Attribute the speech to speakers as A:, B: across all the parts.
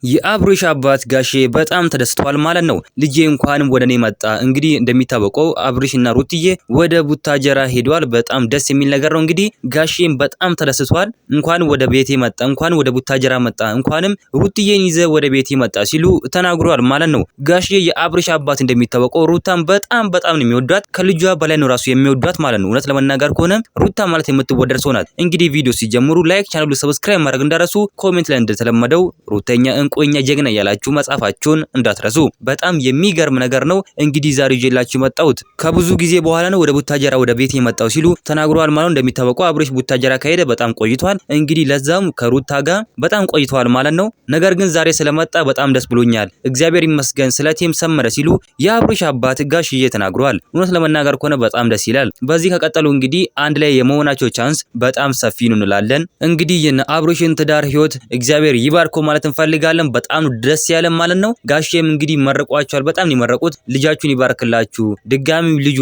A: የአብርሽ አባት ጋሼ በጣም ተደስቷል ማለት ነው። ልጄ እንኳንም ወደኔ መጣ። እንግዲህ እንደሚታወቀው አብርሽና ሩትዬ ወደ ቡታጀራ ሄዷል። በጣም ደስ የሚል ነገር ነው። እንግዲህ ጋሼም በጣም ተደስቷል። እንኳን ወደ ቤቴ መጣ፣ እንኳን ወደ ቡታጀራ መጣ፣ እንኳንም ሩትዬን ይዘ ወደ ቤቴ መጣ ሲሉ ተናግሯል ማለት ነው። ጋሼ የአብርሽ አባት እንደሚታወቀው ሩታን በጣም ነው የሚወዷት። ከልጇ በላይ ነው ራሱ የሚወዷት ማለት ነው። እውነት ለመናገር ከሆነ ሩታ ማለት የምትወደድ ሰው ናት። እንግዲህ ቪዲዮ ሲጀምሩ ላይክ፣ ቻናሉ ሰብስክራይብ ማድረግ እንዳረሱ፣ ኮሜንት ላይ እንደተለመደው ሩተኛ እንቆኛ ጀግና ያላችሁ መጻፋችሁን እንዳትረሱ። በጣም የሚገርም ነገር ነው። እንግዲህ ዛሬ ይዤላችሁ መጣሁት ከብዙ ጊዜ በኋላ ነው ወደ ቡታጀራ ወደ ቤት የመጣው ሲሉ ተናግሯል ማለት ነው። እንደሚታወቀው አብርሽ ቡታጀራ ከሄደ በጣም ቆይቷል። እንግዲህ ለዛም ከሩታ ጋር በጣም ቆይቷል ማለት ነው። ነገር ግን ዛሬ ስለመጣ በጣም ደስ ብሎኛል፣ እግዚአብሔር ይመስገን፣ ስለቴም ሰመረ ሲሉ የአብርሽ አባት ጋሽዬ ተናግሯል። እውነት ለመናገር ከሆነ በጣም ደስ ይላል። በዚህ ከቀጠሉ እንግዲህ አንድ ላይ የመሆናቸው ቻንስ በጣም ሰፊ ነው እንላለን። እንግዲህ የአብርሽን ትዳር ህይወት እግዚአብሔር ይባርኮ ማለት እንፈልጋለን። በጣም ደስ ያለ ማለት ነው። ጋሼም እንግዲህ መረቋቸዋል። በጣም ይመረቁት። ልጃችሁን ይባርክላችሁ፣ ድጋሚ ልጅ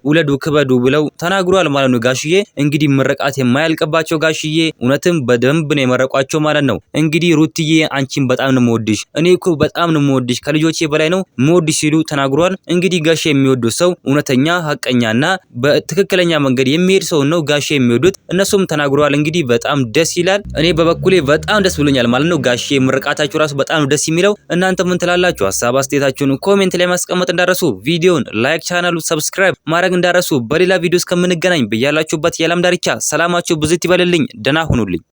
A: ውለዱ ክበዱ ብለው ተናግሯል ማለት ነው። ጋሽዬ እንግዲህ ምርቃት የማያልቅባቸው ጋሽዬ እውነትም በደንብ ነው የመረቋቸው ማለት ነው። እንግዲህ ሩትዬ አንቺን በጣም ነው የምወድሽ፣ እኔ እኮ በጣም ነው የምወድሽ፣ ከልጆቼ በላይ ነው የምወድሽ ሲሉ ተናግሯል። እንግዲህ ጋሼ የሚወዱት ሰው እውነተኛ ሐቀኛና በትክክለኛ መንገድ የሚሄድ ሰው ነው ጋሼ የሚወዱት። እነሱም ተናግሯል። እንግዲህ በጣም ደስ ይላል። እኔ በበኩሌ በጣም ደስ ብሎኛል ማለት ነው። ጋሼ ምርቃታችሁ ራሱ በጣም ደስ የሚለው። እናንተ ምን ትላላችሁ? ሀሳብ አስተያየታችሁን ኮሜንት ላይ ማስቀመጥ እንዳረሱ፣ ቪዲዮን ላይክ፣ ቻናሉ ሰብስክራይብ ማድረግ እንዳረሱ። በሌላ ቪዲዮ እስከምንገናኝ በያላችሁበት የዓለም ዳርቻ ሰላማችሁ ብዝት ይበልልኝ። ደህና ሁኑልኝ።